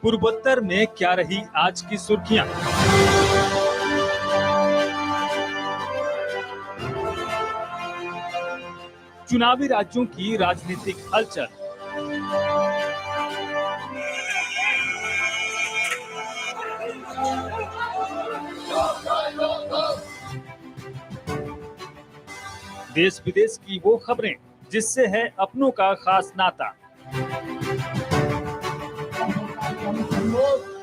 पूर्वोत्तर में क्या रही आज की सुर्खियां। चुनावी राज्यों की राजनीतिक हलचल। देश विदेश की वो खबरें जिससे है अपनों का खास नाता।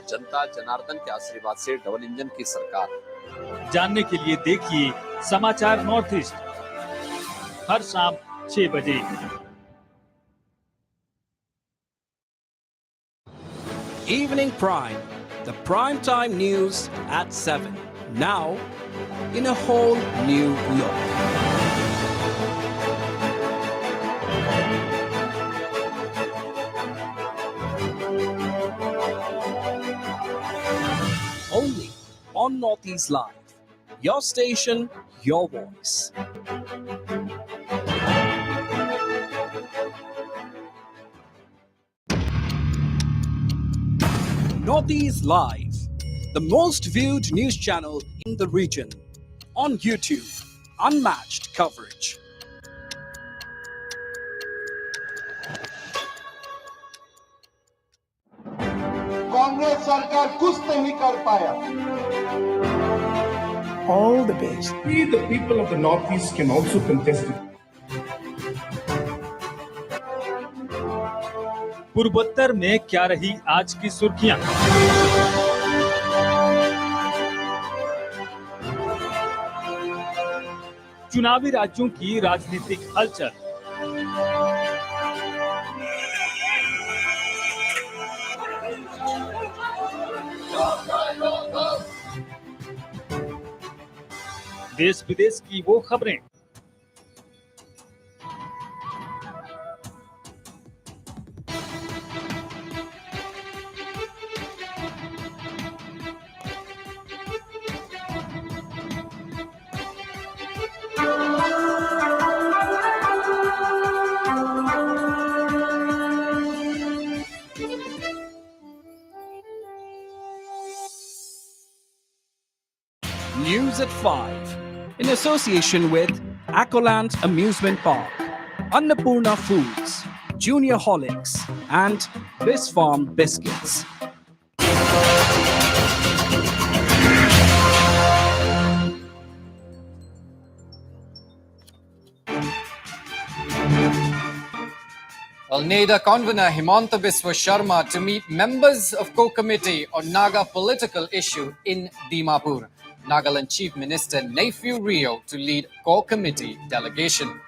जनता जनार्दन के आशीर्वाद से डबल इंजन की सरकार। जानने के लिए देखिए समाचार नॉर्थ ईस्ट हर शाम 6 बजे। Evening Prime, the prime time news at 7. Now, in a whole new look. Only on Northeast Live. Your station, your voice. Northeast Live, the most viewed news channel in the region. On YouTube, unmatched coverage. Congress सरकार कुछ नहीं कर पाया. All the best. We, the people of the Northeast, can also contest it. पूर्वोत्तर में क्या रही आज की सुर्खियां। चुनावी राज्यों की राजनीतिक हलचल। देश विदेश की वो खबरें News at 5, in association with Accoland Amusement Park, Annapurna Foods, Junior Holics, and Biz Farm Biscuits. NEDA convener Himanta Biswa Sharma to meet members of co-committee on Naga political issue in Dimapur. Nagaland Chief Minister Nephew Rio to lead core committee delegation.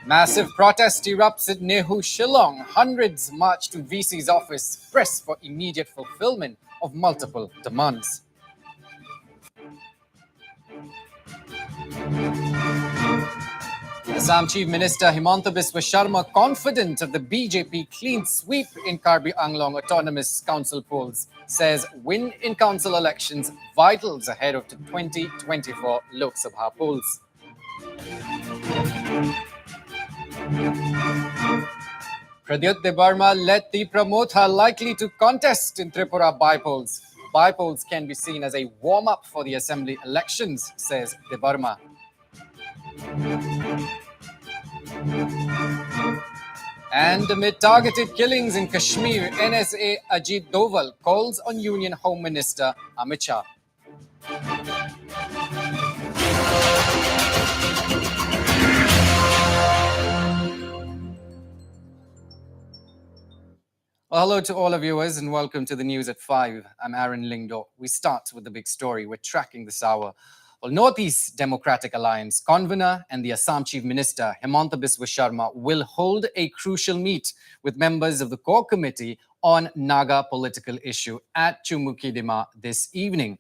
Massive protest erupts at Nehu, Shillong. Hundreds march to VC's office, press for immediate fulfillment of multiple demands. Assam Chief Minister Himanta Biswa Sharma confident of the BJP clean sweep in Karbi Anglong Autonomous Council polls, says win in council elections vitals ahead of the 2024 Lok Sabha polls. Pradyut Debarma led the Pramotha likely to contest in Tripura by-polls. By-polls can be seen as a warm-up for the assembly elections, says Debarma. And amid targeted killings in Kashmir, NSA Ajit Doval calls on Union Home Minister Amit Shah. Well, hello to all our viewers and welcome to the news at 5. I'm Aaron Lingdo. We start with the big story. We're tracking this hour. Well, Northeast Democratic Alliance convener and the Assam Chief Minister Himanta Biswa Sharma will hold a crucial meet with members of the core committee on Naga political issue at Chumukidima this evening.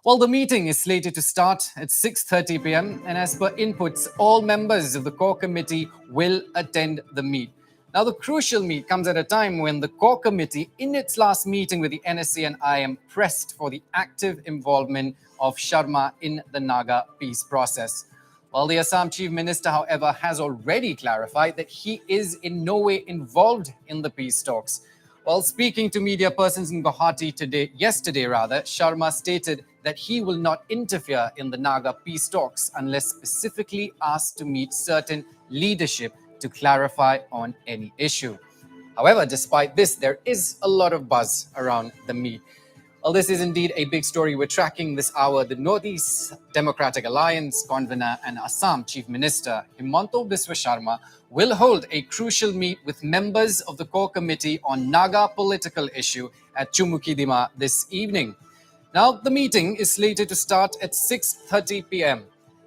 Well, the meeting is slated to start at 6:30 p.m. and as per inputs, all members of the core committee will attend the meet. Now, the crucial meet comes at a time when the core committee, in its last meeting with the NSC and IM, pressed for the active involvement of Sharma in the Naga peace process. Well, the Assam Chief Minister, however, has already clarified that he is in no way involved in the peace talks. While speaking to media persons in Guwahati yesterday, Sharma stated that he will not interfere in the Naga peace talks unless specifically asked to meet certain leadership to clarify on any issue. However, despite this, there is a lot of buzz around the meet. Well, this is indeed a big story we're tracking this hour. The Northeast Democratic Alliance convener and Assam Chief Minister Himanta Biswa Sharma will hold a crucial meet with members of the core committee on Naga political issue at Chumukidima this evening. Now, the meeting is slated to start at 6:30 p.m.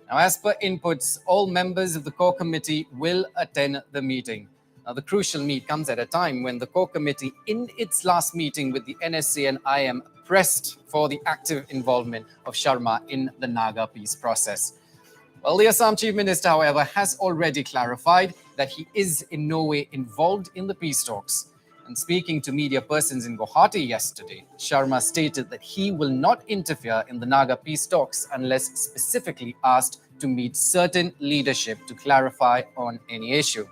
Now, as per inputs, all members of the core committee will attend the meeting. Now, the crucial meet comes at a time when the core committee, in its last meeting with the NSC and IM, pressed for the active involvement of Sharma in the Naga peace process. Well, the Assam Chief Minister, however, has already clarified that he is in no way involved in the peace talks. And speaking to media persons in Guwahati yesterday, Sharma stated that he will not interfere in the Naga peace talks unless specifically asked to meet certain leadership to clarify on any issue.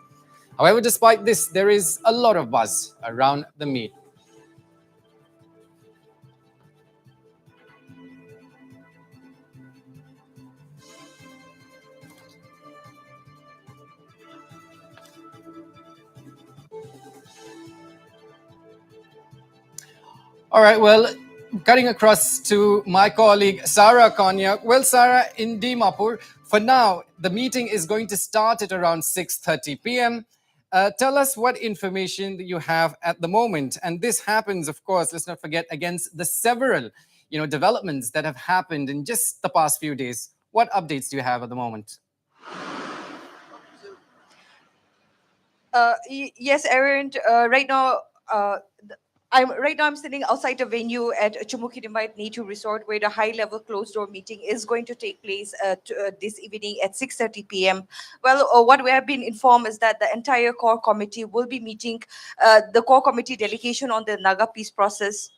However, despite this, there is a lot of buzz around the meet. All right, well, cutting across to my colleague, Sarah Konyak. Well, Sarah, in Dimapur, for now, the meeting is going to start at around 6:30 p.m. Tell us what information that you have at the moment. And this happens, of course, let's not forget, against the several developments that have happened in just the past few days. What updates do you have at the moment? Yes, Aaron. Right now I'm sitting outside a venue at Chumukidima Nature Resort, where the high-level closed-door meeting is going to take place this evening at 6:30 p.m. Well, what we have been informed is that the entire core committee will be meeting, the core committee delegation on the Naga peace process.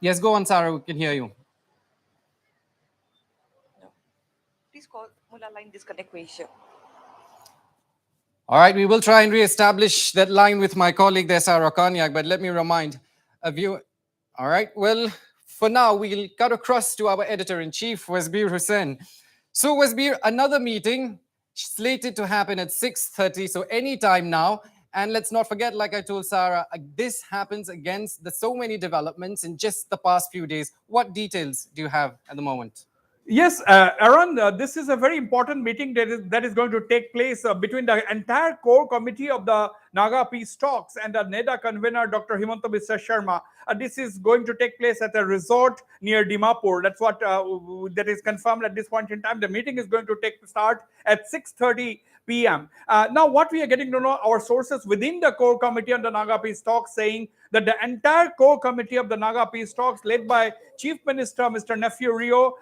Yes, go on, Sarah. We can hear you. Please call Mula line disconnect ratio. All right, we will try and re-establish that line with my colleague there, Sarah Konyak, but let me remind a viewer. All right, well, for now, we'll cut across to our editor-in-chief, Wasbir Hussain. So, Wasbir, another meeting slated to happen at 6:30, so any time now. And let's not forget, like I told Sarah, this happens against the so many developments in just the past few days. What details do you have at the moment? Yes, Aaron, this is a very important meeting that is going to take place between the entire core committee of the Naga peace talks and the NEDA convener, Dr. Himanta Biswa Sharma. This is going to take place at a resort near Dimapur. That's what that is confirmed at this point in time. The meeting is going to start at 6:30 p.m. Now, what we are getting to know, our sources within the core committee on the Naga peace talks saying that the entire core committee of the Naga peace talks, led by Chief Minister Mr. Nephew Rio,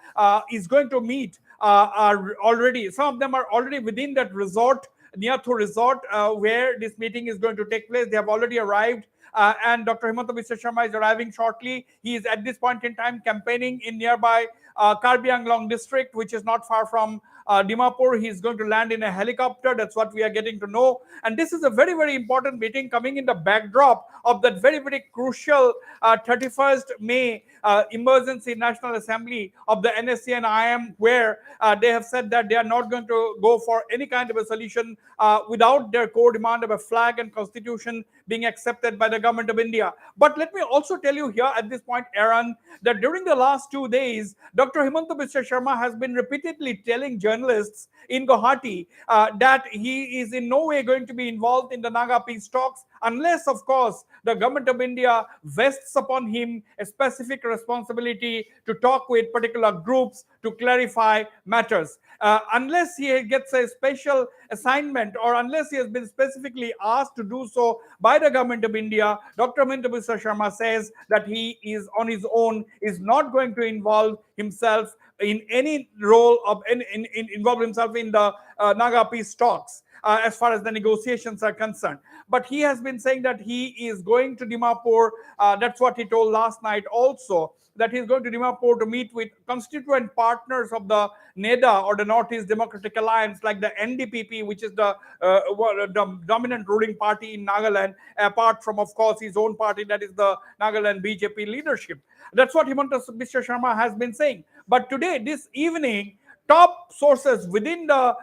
is going to meet. Are already, some of them are already within that resort, Niathu resort, where this meeting is going to take place. They have already arrived. And Dr. Himanta Biswa Sharma is arriving shortly. He is at this point in time campaigning in nearby Karbi Anglong district, which is not far from Dimapur. He is going to land in a helicopter. That's what we are getting to know. And this is a very, very important meeting coming in the backdrop of that very, very crucial 31st May emergency National Assembly of the NSC and IM, where they have said that they are not going to go for any kind of a solution without their core demand of a flag and constitution being accepted by the government of India. But let me also tell you here at this point, Aaron, that during the last 2 days, Dr. Himanta Biswa Sharma has been repeatedly telling journalists in Guwahati that he is in no way going to be involved in the Naga peace talks unless, of course, the government of India vests upon him a specific responsibility to talk with particular groups to clarify matters. Unless he gets a special assignment or unless he has been specifically asked to do so by the government of India, Dr. Himanta Biswa Sharma says that he is on his own, is not going to involve himself in any role of involve himself in the Naga peace talks. As far as the negotiations are concerned. But he has been saying that he is going to Dimapur. That's what he told last night also. that he's going to Dimapur to meet with constituent partners of the NEDA, or the Northeast Democratic Alliance, like the NDPP, which is the dominant ruling party in Nagaland, apart from, of course, his own party, that is the Nagaland BJP leadership. That's what Himanta Biswa Sharma has been saying. But today, this evening, top sources within the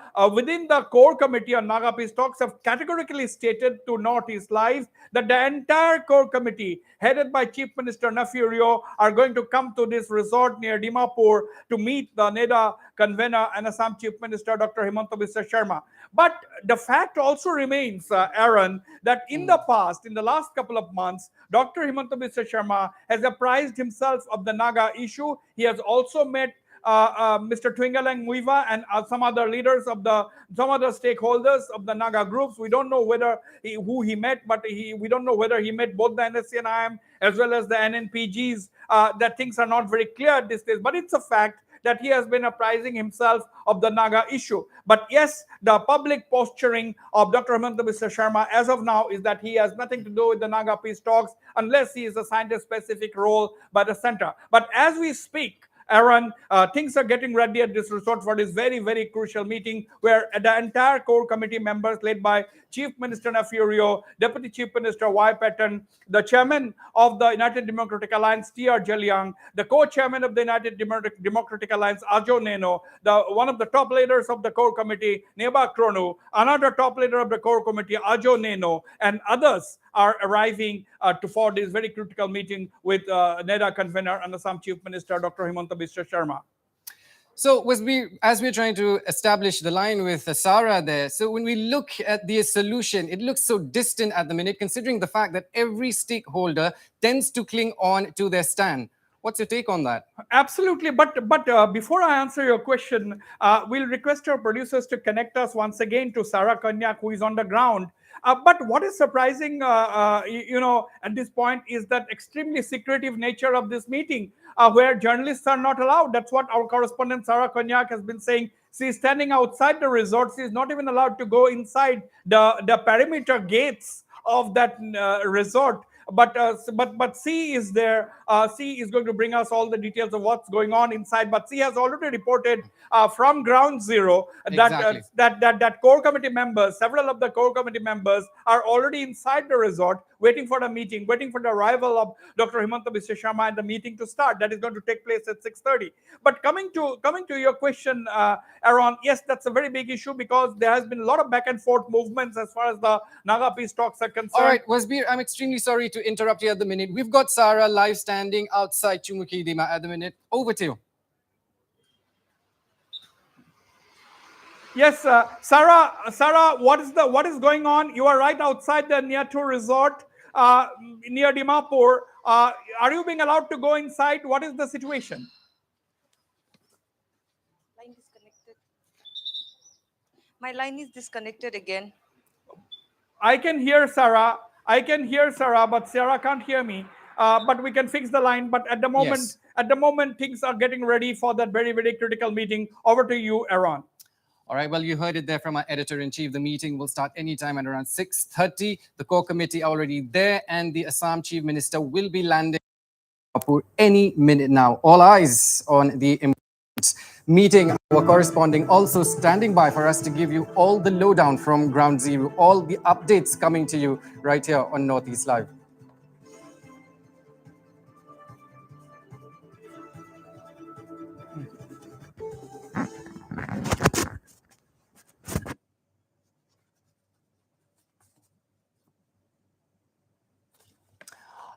core committee on Naga Peace Talks have categorically stated to Northeast Live that the entire core committee, headed by Chief Minister Nafurio, are going to come to this resort near Dimapur to meet the NEDA convener and Assam Chief Minister Dr. Himanta Biswa Sharma. But the fact also remains, Aaron, that in the past, in the last couple of months, Dr. Himanta Biswa Sharma has apprised himself of the Naga issue. He has also met Mr. Twingalang Muiva and some other leaders of some other stakeholders of the Naga groups. We don't know whether who he met, but we don't know whether he met both the NSC and IM as well as the NNPGs. That things are not very clear at this stage, but it's a fact that he has been apprising himself of the Naga issue. But yes, the public posturing of Dr. Himanta Biswa Sharma as of now is that he has nothing to do with the Naga peace talks unless he is assigned a specific role by the center. But as we speak, Aaron, things are getting ready at this resort for this very, very crucial meeting where the entire core committee members led by Chief Minister Nafurio, Deputy Chief Minister Y. Patton, the chairman of the United Democratic Alliance, T.R. Jaliang, the co-chairman of the United Democratic Alliance, Ajo Neno, one of the top leaders of the core committee, Neba Kronu, another top leader of the core committee, Ajo Neno, and others are arriving for this very critical meeting with NEDA convener and Assam Chief Minister Dr. Himanta Biswa Sharma. So as we're trying to establish the line with Sarah there, so when we look at the solution, it looks so distant at the minute, considering the fact that every stakeholder tends to cling on to their stand. What's your take on that? Absolutely, but before I answer your question, we'll request our producers to connect us once again to Sarah Kanyak, who is on the ground. But what is surprising, at this point is that extremely secretive nature of this meeting, where journalists are not allowed. That's what our correspondent Sarah Kanyak has been saying. She's standing outside the resort. She's not even allowed to go inside the perimeter gates of that resort. But C is there. C is going to bring us all the details of what's going on inside. But C has already reported from ground zero Exactly. that core committee members, several of the core committee members, are already inside the resort, waiting for the meeting, waiting for the arrival of Dr. Himanta Biswa Sharma and the meeting to start. That is going to take place at 6:30. But coming to your question, Aaron, yes, that's a very big issue because there has been a lot of back and forth movements as far as the Naga peace talks are concerned. All right, Wasbir, I'm extremely sorry to interrupt you at the minute. We've got Sarah live standing outside Chumuki Dima at the minute. Over to you. Yes, Sarah, what is going on? You are right outside the Niatu resort near Dimapur. Are you being allowed to go inside? What is the situation? Line disconnected. My line is disconnected again. I can hear Sarah, but Sarah can't hear me. But we can fix the line. But at the moment, Yes. things are getting ready for that very, very critical meeting. Over to you, Aaron. All right, well, you heard it there from our editor-in-chief. The meeting will start anytime at around 6:30. The core committee are already there, and the Assam Chief Minister will be landing any minute now. All eyes on the meeting. Our correspondent also standing by for us to give you all the lowdown from ground zero, all the updates coming to you right here on Northeast Live.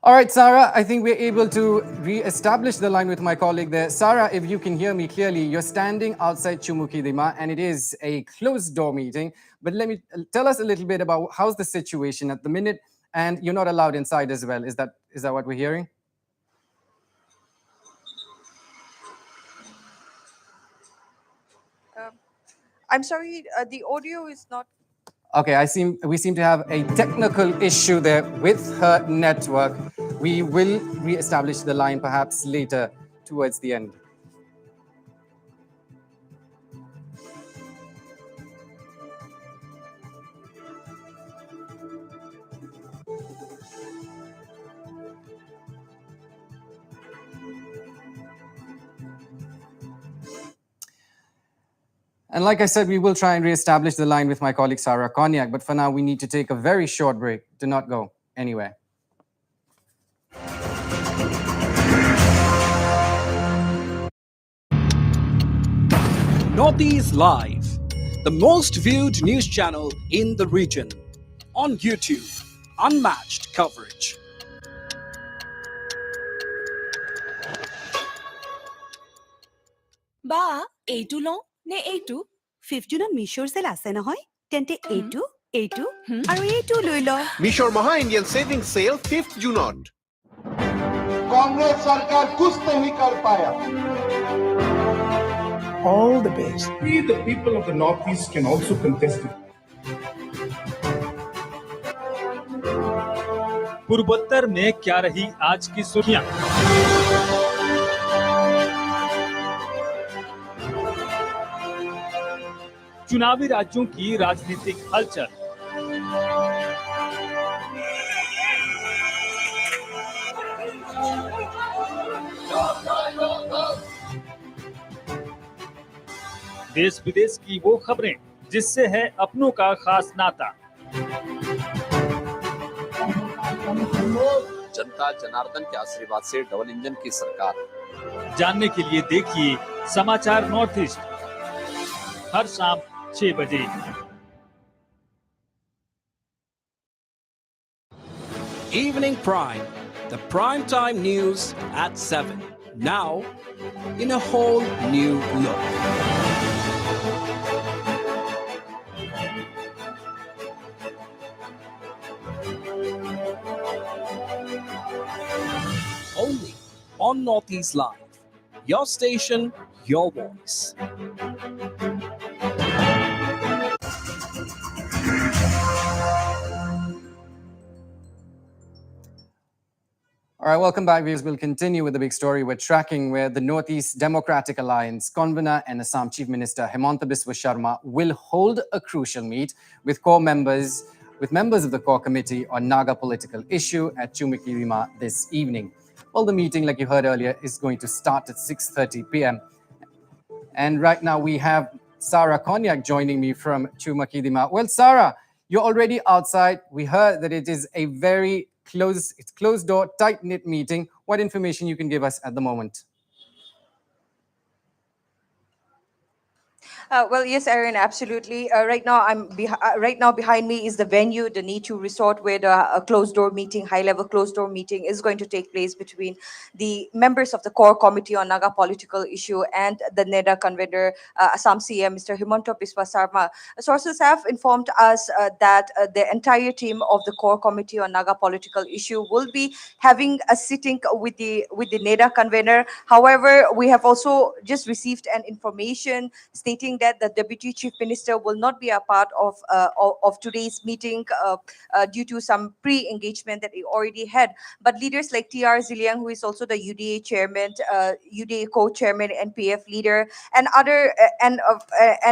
All right, Sarah, I think we're able to re-establish the line with my colleague there. Sarah, if you can hear me clearly, you're standing outside Chumuki Dima, and it is a closed-door meeting. But let me tell us a little bit about how's the situation at the minute, and you're not allowed inside as well. Is that what we're hearing? I'm sorry, the audio is not. Okay, we seem to have a technical issue there with her network. We will re-establish the line perhaps later towards the end. And like I said, we will try and re-establish the line with my colleague Sarah Konyak, but for now we need to take a very short break. Do not go anywhere. Northeast Live, the most viewed news channel in the region. On YouTube, unmatched coverage. বা এইটো লওঁ নে এইটো 5 জুনত মিছৰ চেল আছে নহয় তেন্তে এইটো এইটো আৰু এইটো লৈ ল মিছৰ মহা ইণ্ডিয়ান সেভিং সেল 5th জুনত कांग्रेस सरकार कुछ नहीं कर पाया All the best. We, the people of the Northeast, can also contest it. पूर्वोत्तर में क्या रही आज की सुर्खियां? चुनावी राज्यों की राजनीतिक हलचल। देश विदेश की वो खबरें जिससे है अपनों का खास नाता। जनता जनार्दन के आशीर्वाद से डबल इंजन की सरकार। जानने के लिए देखिए समाचार नॉर्थ ईस्ट हर शाम 6 बजे। Evening Prime, the prime time news at 7. Now, in a whole new look. Only on Northeast Live. Your station, your voice. All right, welcome back, viewers. We'll continue with the big story we're tracking, where the Northeast Democratic Alliance convener and Assam Chief Minister Himanta Biswa Sharma will hold a crucial meet with members of the core committee on Naga political issue at Chumukidima this evening. Well, the meeting, like you heard earlier, is going to start at 6:30 p.m. And right now we have Sarah Konyak joining me from Chumukidima. Well, Sarah, you're already outside. We heard that it is a very closed door, tight-knit meeting. What information you can give us at the moment? Well, yes, Aaron, absolutely. Right now behind me is the venue, the Nitu Resort, where the closed-door meeting, high-level closed-door meeting, is going to take place between the members of the core committee on Naga political issue and the NEDA convener, Assam CM, Mr. Himanta Biswa Sharma. Sources have informed us that the entire team of the core committee on Naga political issue will be having a sitting with the NEDA convener. However, we have also just received an information stating that the Deputy Chief Minister will not be a part of today's meeting due to some pre-engagement that he already had. But leaders like T.R. Ziliang, who is also the UDA chairman, UDA co-chairman, NPF leader, and other and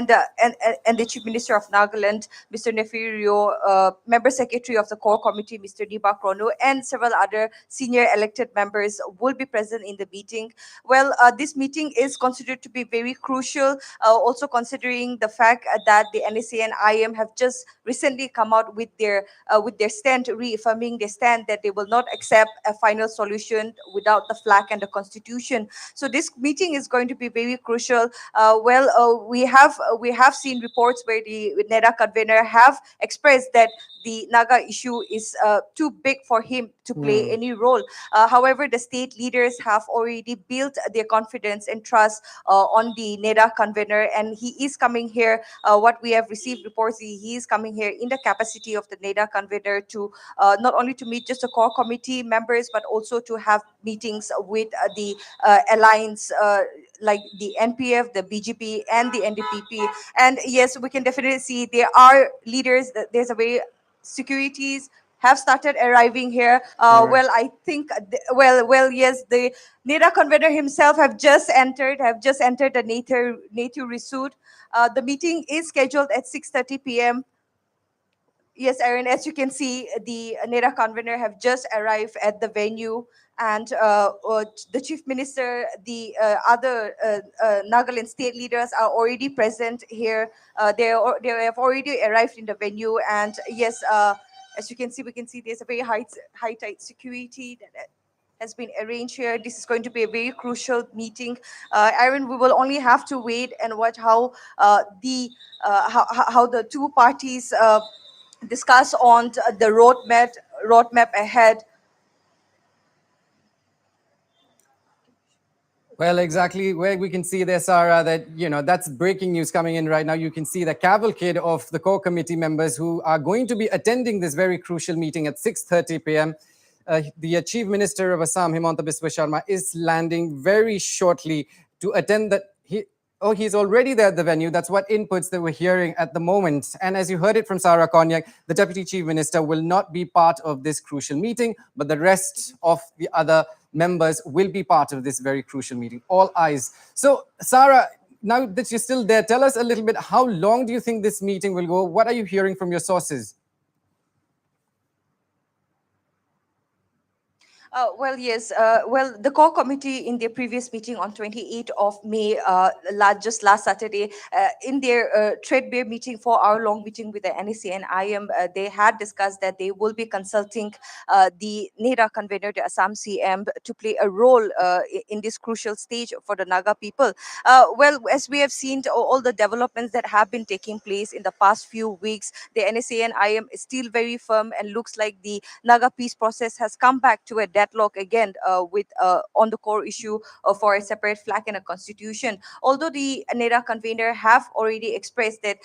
the Chief Minister of Nagaland, Mr. Nefirio, Member Secretary of the Core Committee, Mr. Diba Krono, and several other senior elected members will be present in the meeting. Well, this meeting is considered to be very crucial, also considering the fact that the NSA and IM have just recently come out with their stand, reaffirming their stand that they will not accept a final solution without the flag and the constitution. So this meeting is going to be very crucial. We have seen reports where the NEDA convener have expressed that the Naga issue is too big for him to play any role. However, the state leaders have already built their confidence and trust on the NEDA convener, and he is coming here. What we have received reports, he is coming here in the capacity of the NEDA convener to not only to meet just the core committee members, but also to have meetings with the alliance, like the NPF, the BGP, and the NDPP. And yes, we can definitely see there are leaders. There's a way securities have started arriving here. Right. Well, I think, yes, the NEDA convener himself have just entered the Native Resort. The meeting is scheduled at 6:30 p.m. Yes, Aaron, as you can see, the NEDA convener have just arrived at the venue, and the chief minister, the other Nagaland state leaders are already present here. They have already arrived in the venue, and yes, as you can see, we can see there's a very high tight security that has been arranged here. This is going to be a very crucial meeting. Aaron, we will only have to wait and watch how how the two parties discuss on the roadmap ahead. Well, exactly where we can see there, Sarah, that, that's breaking news coming in right now. You can see the cavalcade of the core committee members who are going to be attending this very crucial meeting at 6:30 p.m. The Chief Minister of Assam, Himanta Biswa Sharma, is landing very shortly to attend that. He's already there at the venue. That's what inputs that we're hearing at the moment. And as you heard it from Sarah Konyak, the Deputy Chief Minister will not be part of this crucial meeting, but the rest of the other members will be part of this very crucial meeting. All eyes. So, Sarah, now that you're still there, tell us a little bit, how long do you think this meeting will go? What are you hearing from your sources? Well, yes. Well, the core committee in their previous meeting on 28th of May, just last Saturday, in their threadbare meeting, 4-hour-long meeting with the NSA and IM, they had discussed that they will be consulting the NEDA convener, the Assam CM, to play a role in this crucial stage for the Naga people. Well, as we have seen, all the developments that have been taking place in the past few weeks, the NSA and IM is still very firm, and looks like the Naga peace process has come back to a deadlock again with on the core issue for a separate flag and a constitution. Although the NEDA convener have already expressed that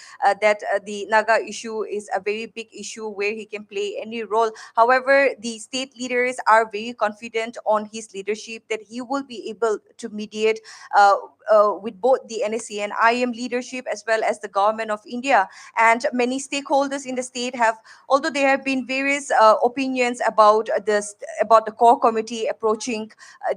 the Naga issue is a very big issue where he can play any role. However, the state leaders are very confident on his leadership that he will be able to mediate with both the NSA and IM leadership as well as the government of India. And many stakeholders in the state have, although there have been various opinions about the core committee approaching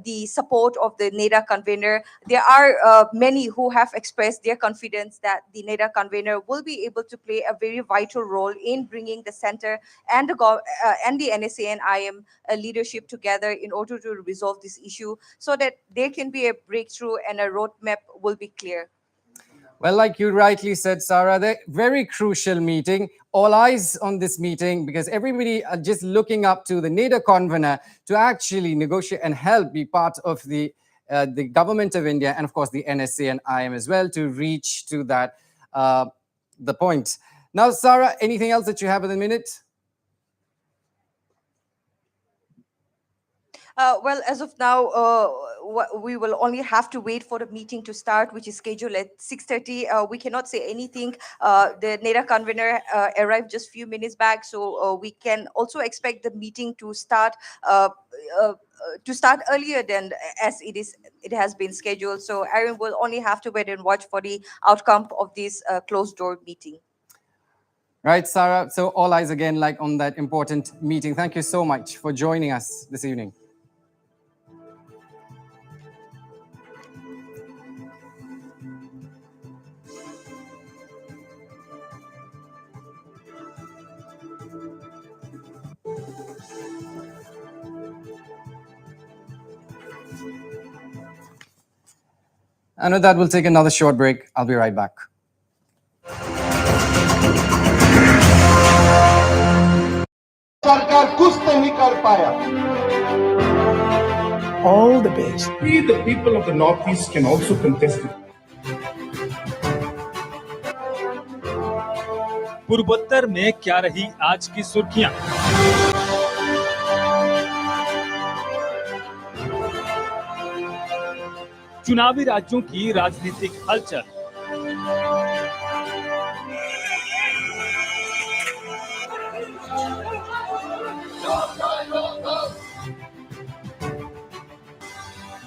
the support of the NEDA convener, there are many who have expressed their confidence that the NEDA convener will be able to play a very vital role in bringing the center and the NSA and IM leadership together in order to resolve this issue, so that there can be a breakthrough and a roadmap will be clear. Well, like you rightly said, Sarah, the very crucial meeting. All eyes on this meeting, because everybody are just looking up to the NEDA convener to actually negotiate and help be part of the government of India, and of course the NSA and IM as well, to reach to that the point. Now, Sarah, anything else that you have at the minute? Well, as of now, we will only have to wait for the meeting to start, which is scheduled at 6:30. We cannot say anything. The NEDA convener arrived just a few minutes back, so we can also expect the meeting to start earlier than as it has been scheduled. So Aaron will only have to wait and watch for the outcome of this closed door meeting. Right, Sarah. So all eyes again, like on that important meeting. Thank you so much for joining us this evening. And with that, we'll take another short break. I'll be right back. सरकार कुछ नहीं कर पाया. All the best. We, the people of the Northeast, can also contest it. पूर्वोत्तर में क्या रही आज की सुर्खियां? चुनावी राज्यों की राजनीतिक हलचल।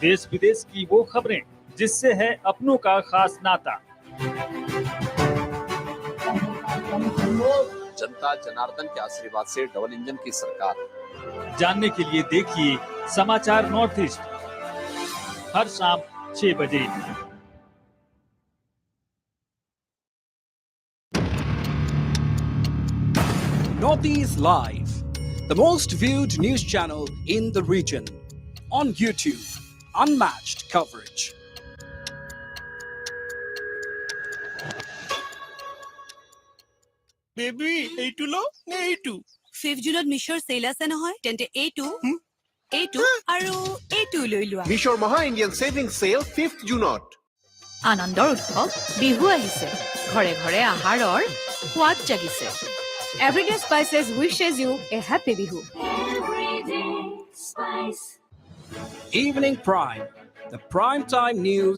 देश विदेश की वो खबरें जिससे है अपनों का खास नाता। जनता जनार्दन के आशीर्वाद से डबल इंजन की सरकार। जानने के लिए देखिए समाचार नॉर्थ ईस्ट हर शाम 6 बजे। Northeast Live, the most viewed news channel in the region. On YouTube, unmatched coverage. Baby, 8 lo? 8. 5th June মিছৰ চেল আছে নহয় তেন্তে এইটো আৰু এইটো লৈ লোৱা Mishor Maha Indian Savings Sale 5th June. আনন্দৰ উৎসৱ বিহু আহিছে ঘৰে ঘৰে আহাৰৰ সোৱাদ জাগিছে everyday spices wishes you a happy Bihu Evening Prime, the prime time news.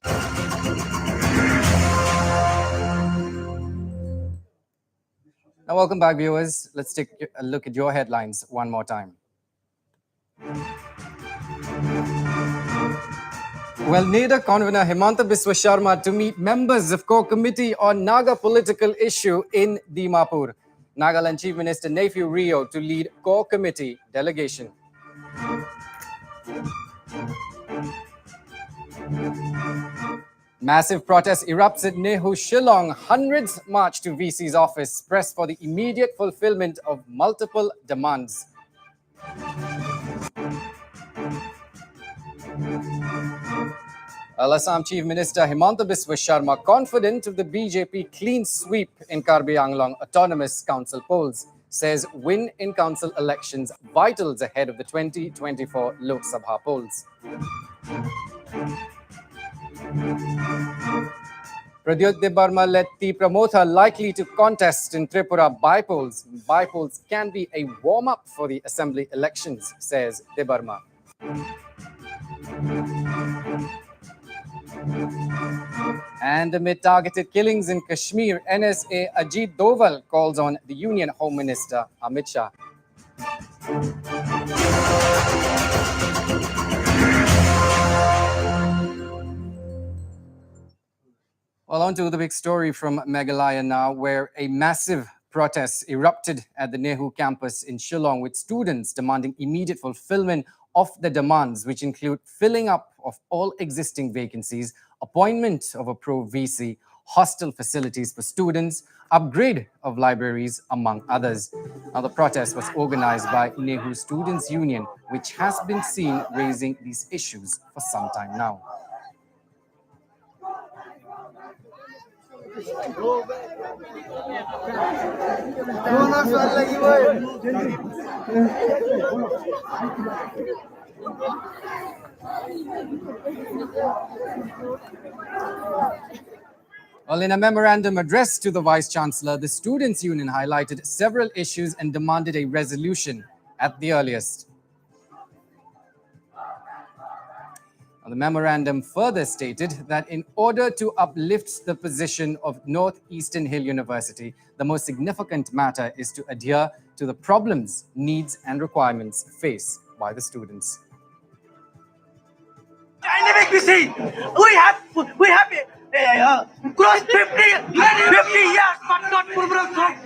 Now, welcome back, viewers. Let's take a look at your headlines one more time. Well, NEDA convener Himanta Biswa Sharma to meet members of core committee on Naga political issue in Dimapur. Nagaland Chief Minister Nephew Rio to lead core committee delegation. Massive protest erupts at Nehu, Shillong. Hundreds march to VC's office, press for the immediate fulfillment of multiple demands. Assam Chief Minister Himanta Biswa Sharma confident of the BJP clean sweep in Karbi Anglong Autonomous Council polls. Says win in council elections vitals ahead of the 2024 Lok Sabha polls. Pradyut Debarma led T. Pramotha likely to contest in Tripura by-polls. By-polls can be a warm-up for the assembly elections, says Debarma. And amid targeted killings in Kashmir, NSA Ajit Doval calls on the Union Home Minister Amit Shah. Well, on to the big story from Meghalaya now, where a massive protest erupted at the Nehu campus in Shillong with students demanding immediate fulfillment of the demands, which include filling up of all existing vacancies, appointment of a pro-VC, hostel facilities for students, upgrade of libraries, among others. Now, the protest was organized by Nehu Students' Union, which has been seen raising these issues for some time now. Well, in a memorandum addressed to the Vice-Chancellor, the Students' Union highlighted several issues and demanded a resolution at the earliest. The memorandum further stated that in order to uplift the position of Northeastern Hill University, the most significant matter is to adhere to the problems, needs, and requirements faced by the students. Dynamic BC, we have crossed 50 years, but not progress.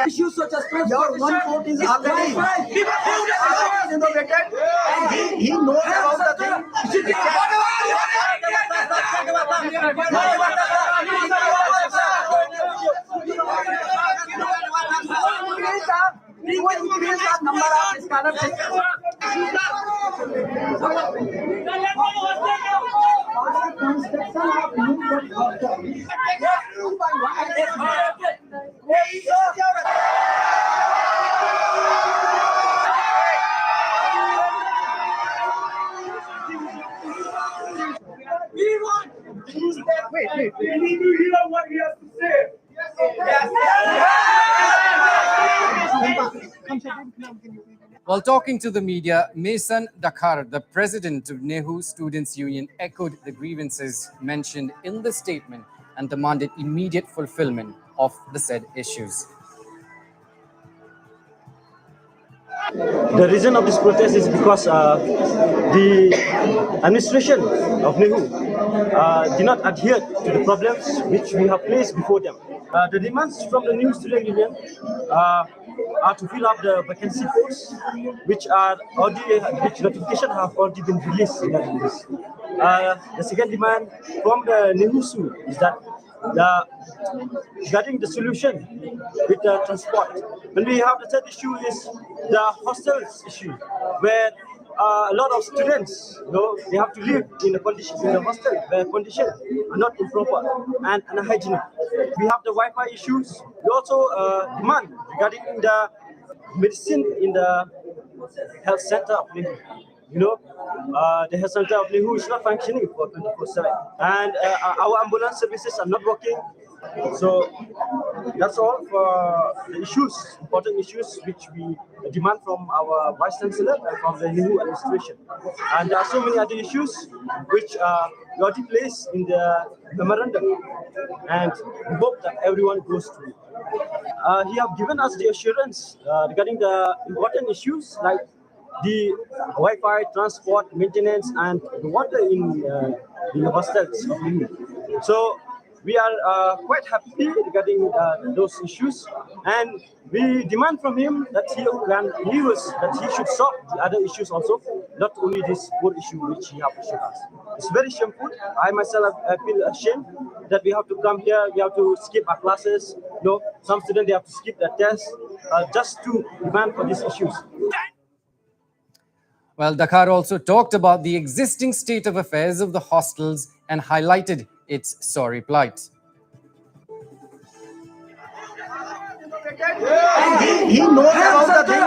Issues such as your one vote is already innovated, and he knows about the thing. Number of scholarships. Wait. We need to hear what he has to say. While talking to the media, Mason Dakar, the president of Nehu Students' Union, echoed the grievances mentioned in the statement and demanded immediate fulfillment of the said issues. The reason of this protest is because the administration of Nehu did not adhere to the problems which we have placed before them. The demands from the New Student Union are to fill up the vacancy posts, which notification have already been released. The second demand from the Nehu is that regarding the solution with the transport. When we have the third issue is the hostels issue, where a lot of students, they have to live in the condition in the hostel where conditions are not improper and unhygienic. We have the Wi-Fi issues. We also demand regarding the medicine in the health center of Lihu. The health center of Lihu is not functioning for 24/7, and our ambulance services are not working. So that's all for the issues, important issues which we demand from our Vice Chancellor and from the new administration. And there are so many other issues which are already placed in the memorandum, and we hope that everyone goes through. He have given us the assurance regarding the important issues like the Wi-Fi, transport, maintenance, and the water in the hostels of Limu. So we are quite happy regarding those issues, and we demand from him that he should solve the other issues also, not only this poor issue which he have issued us. It's very shameful. I myself I feel ashamed that we have to come here, we have to skip our classes. Some students they have to skip their tests just to demand for these issues. Well, Dakar also talked about the existing state of affairs of the hostels and highlighted its sorry plight. He knows about the thing.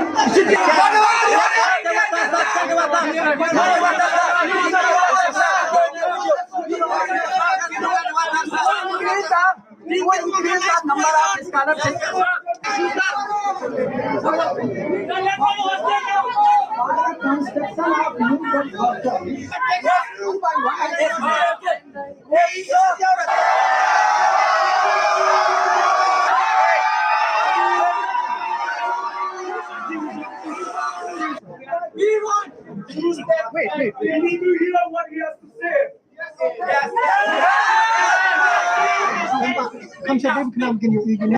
Wait. We need to hear what he has to say.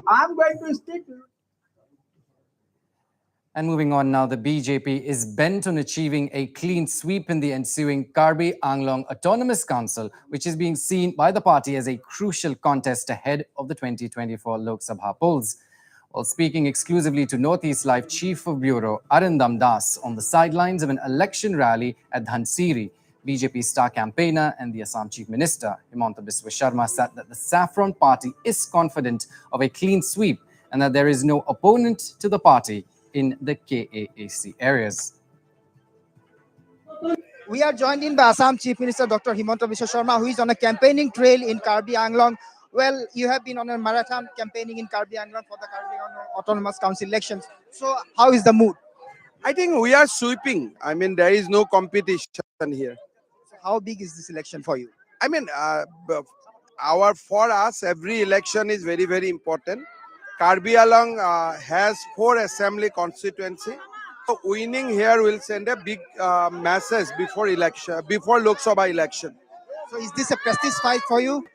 I'm going to stick. And moving on now, the BJP is bent on achieving a clean sweep in the ensuing Karbi Anglong Autonomous Council, which is being seen by the party as a crucial contest ahead of the 2024 Lok Sabha polls. While speaking exclusively to Northeast Live Chief of Bureau Arindam Das on the sidelines of an election rally at Dhansiri, BJP star campaigner and the Assam Chief Minister Himanta Biswa Sharma said that the Saffron Party is confident of a clean sweep and that there is no opponent to the party in the KAAC areas. We are joined in by Assam Chief Minister Dr. Himanta Biswa Sharma, who is on a campaigning trail in Karbi Anglong. Well, you have been on a marathon campaigning in Karbi Anglong for the Karbi Anglong Autonomous Council elections. So how is the mood? I think we are sweeping. I mean, there is no competition here. So how big is this election for you? I mean, for us, every election is very, very important. Karbi Anglong has 4 assembly constituency. So winning here will send a big message before Lok Sabha election. So is this a prestige fight for you?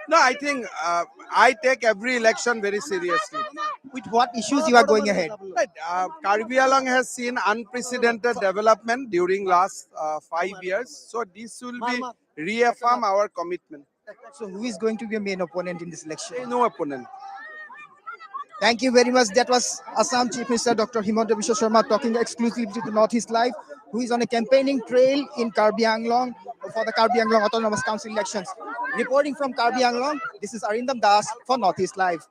No, I think I take every election very seriously. With what issues you are going ahead? Right, Karbi Anglong has seen unprecedented development during last 5 years. So this will be reaffirm our commitment. So who is going to be your main opponent in this election? There is no opponent. Thank you very much. That was Assam Chief Minister Dr. Himanta Biswa Sharma talking exclusively to Northeast Live, who is on a campaigning trail in Karbi Anglong for the Karbi Anglong Autonomous Council elections. Reporting from Karbi Anglong, this is Arindam Das for Northeast Live.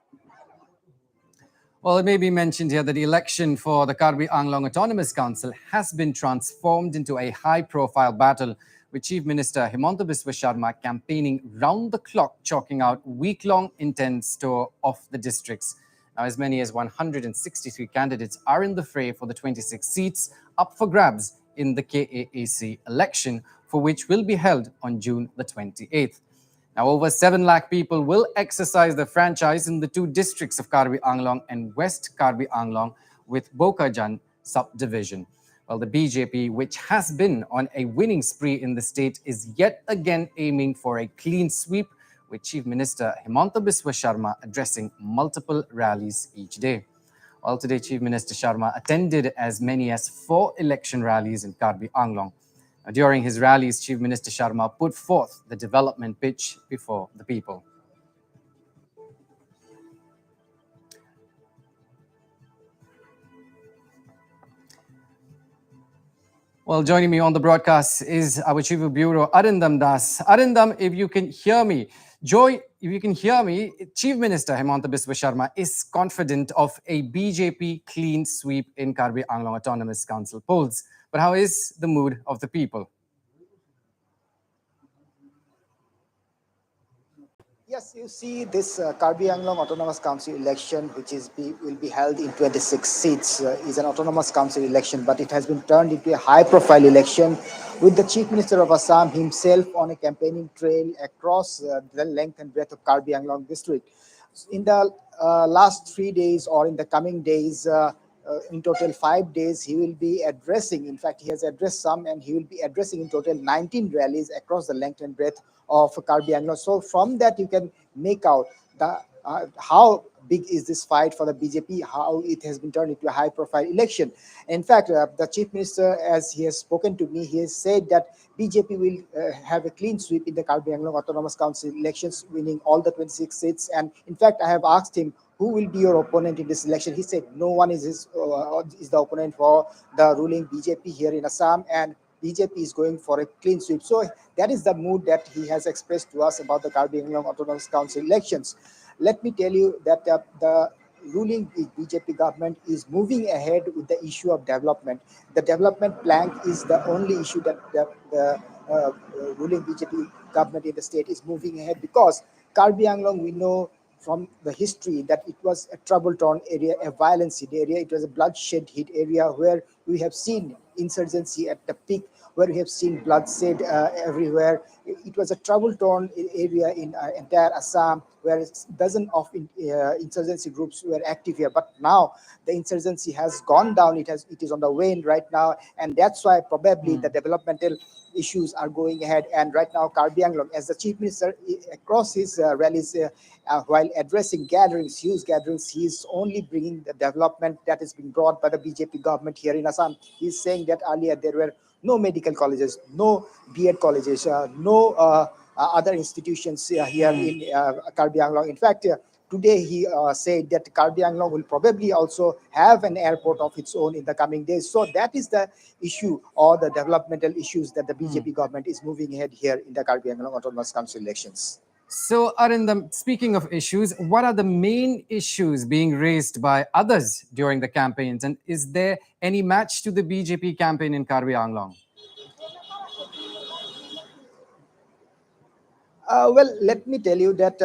Well, it may be mentioned here that the election for the Karbi Anglong Autonomous Council has been transformed into a high-profile battle, with Chief Minister Himanta Biswa Sharma campaigning round the clock, chalking out week-long intense tour of the districts. Now, as many as 163 candidates are in the fray for the 26 seats up for grabs in the KAAC election, for which will be held on June the 28th. Now, over 7 lakh people will exercise the franchise in the 2 districts of Karbi Anglong and West Karbi Anglong with Bokajan subdivision. Well, the BJP, which has been on a winning spree in the state, is yet again aiming for a clean sweep, with Chief Minister Himanta Biswa Sharma addressing multiple rallies each day. Well, today, Chief Minister Sharma attended as many as 4 election rallies in Karbi Anglong. During his rallies, Chief Minister Sharma put forth the development pitch before the people. Well, joining me on the broadcast is our Chief of Bureau, Arindam Das. Arindam, if you can hear me, Joy, if you can hear me, Chief Minister Hemanta Biswa Sharma is confident of a BJP clean sweep in Karbi Anglong Autonomous Council polls. But how is the mood of the people? Yes, you see this Karbi Anglong Autonomous Council election, which will be held in 26 seats, is an autonomous council election, but it has been turned into a high-profile election with the Chief Minister of Assam himself on a campaigning trail across the length and breadth of Karbi Anglong district. In the last 3 days or in the coming days, in total 5 days, he will be addressing, in fact, he has addressed some, and he will be addressing in total 19 rallies across the length and breadth of Karbi Anglong. So from that, you can make out the how big is this fight for the BJP, how it has been turned into a high-profile election. In fact, the Chief Minister, as he has spoken to me, he has said that BJP will have a clean sweep in the Karbi Anglong Autonomous Council elections, winning all the 26 seats. And in fact, I have asked him, who will be your opponent in this election? He said no one is the opponent for the ruling BJP here in Assam, and BJP is going for a clean sweep. So that is the mood that he has expressed to us about the Karbi Anglong Autonomous Council elections. Let me tell you that the ruling BJP government is moving ahead with the issue of development. The development plank is the only issue that the ruling BJP government in the state is moving ahead, because Karbi Anglong, we know from the history that it was a trouble-torn area, a violence-hit area. It was a bloodshed-hit area where we have seen insurgency at the peak, where we have seen bloodshed everywhere. It was a trouble-torn area in entire Assam, where dozens of insurgency groups were active here. But now the insurgency has gone down. It is on the wane right now, and that's why probably the developmental issues are going ahead. And right now, Karbi Anglong, as the Chief Minister, across his rallies, while addressing gatherings, huge gatherings, he is only bringing the development that is being brought by the BJP government here in Assam. He is saying that earlier there were no medical colleges, no B.Ed colleges, no other institutions here in Karbi Anglong. In fact, today he said that Karbi Anglong will probably also have an airport of its own in the coming days. So that is the issue, or the developmental issues, that the BJP government is moving ahead here in the Karbi Anglong Autonomous Council elections. So, Arindam, speaking of issues, what are the main issues being raised by others during the campaigns? And is there any match to the BJP campaign in Karbi Anglong? Well, let me tell you that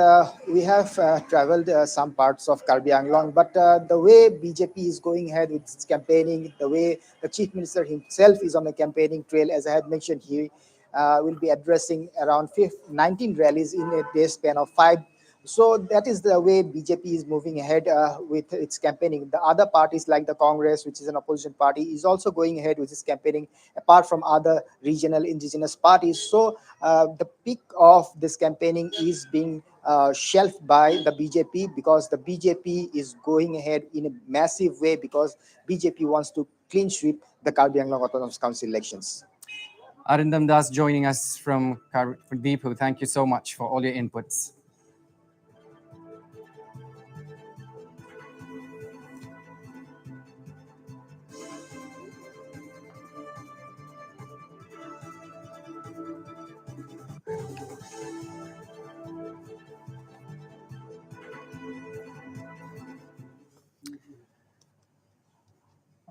we have traveled some parts of Karbi Anglong, but the way BJP is going ahead with its campaigning, the way the Chief Minister himself is on a campaigning trail, as I had mentioned, he will be addressing around 19 rallies in a day span of 5. So that is the way BJP is moving ahead with its campaigning. The other parties like the Congress, which is an opposition party, is also going ahead with its campaigning, apart from other regional indigenous parties. So the peak of this campaigning is being shelved by the BJP, because the BJP is going ahead in a massive way, because BJP wants to clean sweep the Karbi Anglong Autonomous Council elections. Arindam Das joining us from Deepu. Thank you so much for all your inputs.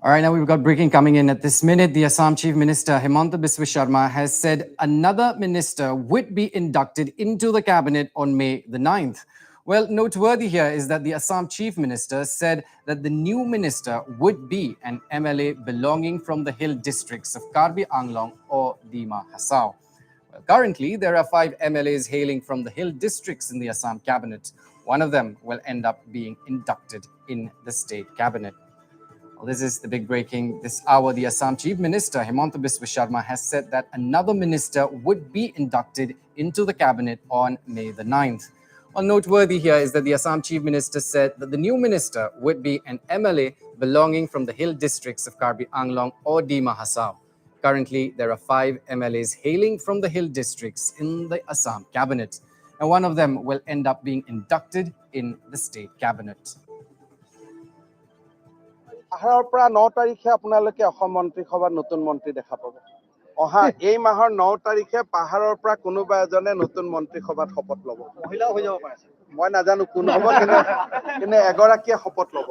All right, now we've got breaking coming in at this minute. The Assam Chief Minister Hemanta Biswa Sharma has said another minister would be inducted into the cabinet on May the 9th. Well, noteworthy here is that the Assam Chief Minister said that the new minister would be an MLA belonging from the hill districts of Karbi Anglong or Dima Hasao. Well, currently, there are 5 MLAs hailing from the hill districts in the Assam cabinet. One of them will end up being inducted in the state cabinet. Well, this is the big breaking this hour. The Assam Chief Minister Hemanta Biswa Sharma has said that another minister would be inducted into the cabinet on May the 9th. Well, noteworthy here is that the Assam Chief Minister said that the new minister would be an MLA belonging from the hill districts of Karbi Anglong or Dima Hasao. Currently, there are 5 MLAs hailing from the hill districts in the Assam cabinet, and one of them will end up being inducted in the state cabinet. 8 পৰা 9 তাৰিখে আপোনালোকে অসম মন্ত্ৰীসভাত নতুন মন্ত্ৰী দেখা পাব অহা এই মাহৰ 9 তাৰিখে পাহাৰৰ পৰা কোনোবা এজনে নতুন মন্ত্ৰীসভাত শপত ল'ব মহিলাও হৈ যাব পাৰে মই নাজানো কোন হ'ব কিন্তু এগৰাকীয়ে শপত ল'ব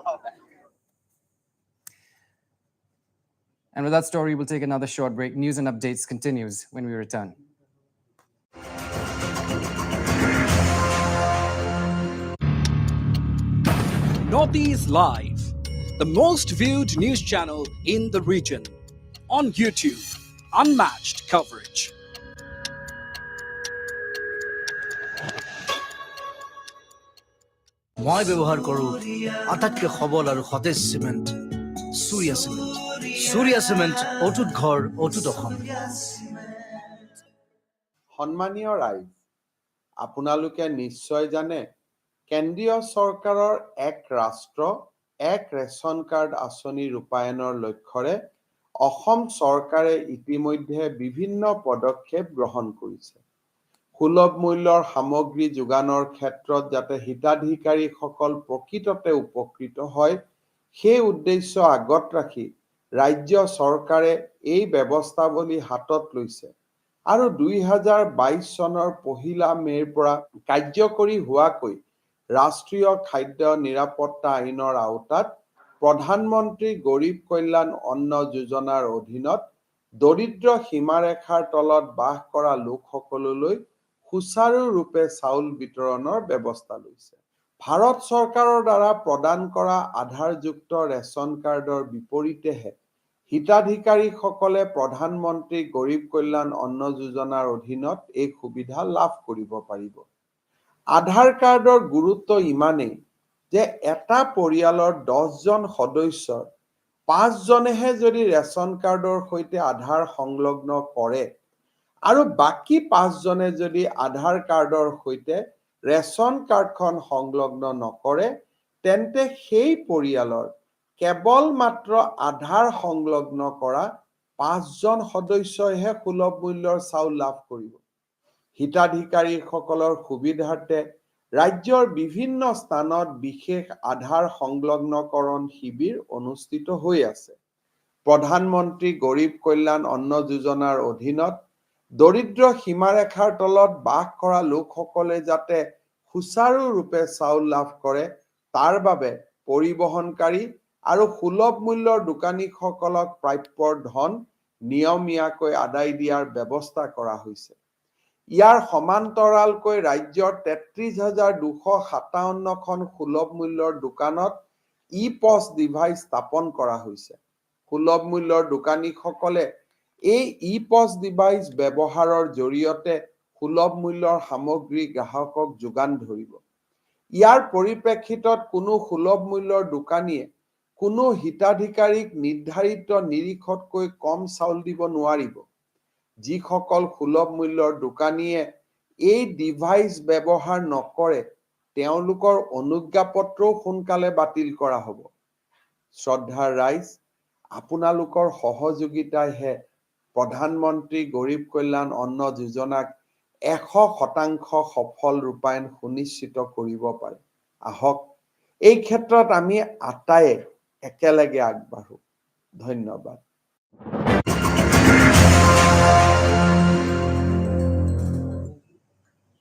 And with that story, we'll take another short break. News and updates continues when we return. Northeast Live, the most viewed news channel in the region. On YouTube, unmatched coverage. মই ব্যৱহাৰ কৰোঁ আটাইতকৈ সবল আৰু সতেজ চিমেণ্ট সূৰ্য cement সূৰ্য cement অটুট ঘৰ অটুট অসম সন্মানীয় ৰাইজ আপোনালোকে নিশ্চয় জানে কেন্দ্ৰীয় চৰকাৰৰ এক ৰাষ্ট্ৰ এক ৰেচন কাৰ্ড আঁচনি ৰূপায়ণৰ লক্ষ্যৰে অসম চৰকাৰে ইতিমধ্যে বিভিন্ন পদক্ষেপ গ্ৰহণ কৰিছে সুলভ মূল্যৰ সামগ্ৰী যোগানৰ ক্ষেত্ৰত যাতে হিতাধিকাৰীসকল প্ৰকৃততে উপকৃত হয় সেই উদ্দেশ্য আগত ৰাখি ৰাজ্য চৰকাৰে এই ব্যৱস্থাৱলী হাতত লৈছে আৰু 2022 চনৰ পহিলা মেৰ পৰা কাৰ্যকৰী হোৱাকৈ ৰাষ্ট্ৰীয় খাদ্য নিৰাপত্তা আইনৰ আওতাত প্ৰধানমন্ত্ৰী গৰীব কল্যাণ অন্ন যোজনাৰ অধীনত দৰিদ্ৰ সীমাৰেখাৰ তলত বাস কৰা লোকসকললৈ সুচাৰুৰূপে চাউল বিতৰণৰ ব্যৱস্থা লৈছে ভাৰত চৰকাৰৰ দ্বাৰা প্ৰদান কৰা আধাৰযুক্ত ৰেচন কাৰ্ডৰ বিপৰীতেহে হিতাধিকাৰীসকলে প্ৰধানমন্ত্ৰী গৰীব কল্যাণ অন্ন যোজনাৰ অধীনত এই সুবিধা লাভ কৰিব পাৰিব আধাৰ কাৰ্ডৰ গুৰুত্ব ইমানেই যে এটা পৰিয়ালৰ 10 জন সদস্যৰ 5 জনেহে যদি ৰেচন কাৰ্ডৰ সৈতে আধাৰ সংলগ্ন কৰে আৰু বাকি 5 জনে যদি আধাৰ কাৰ্ডৰ সৈতে ৰেচন কাৰ্ডখন সংলগ্ন নকৰে তেন্তে সেই পৰিয়ালৰ কেৱল মাত্ৰ আধাৰ সংলগ্ন কৰা 5 জন সদস্যইহে সুলভ মূল্যৰ চাউল লাভ কৰিব হিতাধিকাৰীসকলৰ সুবিধাৰ্থে ৰাজ্যৰ বিভিন্ন স্থানত বিশেষ আধাৰ সংলগ্নকৰণ শিবিৰ অনুষ্ঠিত হৈ আছে প্ৰধানমন্ত্ৰী গৰীব কল্যাণ অন্ন যোজনাৰ অধীনত দৰিদ্ৰ সীমাৰেখাৰ তলত বাস কৰা লোকসকলে যাতে সুচাৰুৰূপে চাউল লাভ কৰে তাৰ বাবে পৰিবহণকাৰী আৰু সুলভ মূল্যৰ দোকানীসকলক প্ৰাপ্যৰ ধন নিয়মীয়াকৈ আদায় দিয়াৰ ব্যৱস্থা কৰা হৈছে ইয়াৰ সমান্তৰালকৈ ৰাজ্যৰ 33,257খন সুলভ মূল্যৰ দোকানত ই-পছ ডিভাইচ স্থাপন কৰা হৈছে সুলভ মূল্যৰ দোকানীসকলে এই ই-পছ ডিভাইচ ব্যৱহাৰৰ জৰিয়তে সুলভ মূল্যৰ সামগ্ৰী গ্ৰাহকক যোগান ধৰিব ইয়াৰ পৰিপ্ৰেক্ষিতত কোনো সুলভ মূল্যৰ দোকানীয়ে কোনো হিতাধিকাৰীক নিৰ্ধাৰিত নিৰিখতকৈ কম চাউল দিব নোৱাৰিব যিসকল সুলভ মূল্যৰ দোকানীয়ে এই ডিভাইচ ব্যৱহাৰ নকৰে তেওঁলোকৰ অনুজ্ঞাপত্ৰও সোনকালে বাতিল কৰা হ'ব শ্ৰদ্ধাৰ ৰাইজ আপোনালোকৰ সহযোগিতাইহে প্ৰধানমন্ত্ৰী গৰীব কল্যাণ অন্ন যোজনাক 100% সফল ৰূপায়ণ সুনিশ্চিত কৰিব পাৰে আহক এই ক্ষেত্ৰত আমি আটায়ে একেলগে আগবাঢ়ো ধন্যবাদ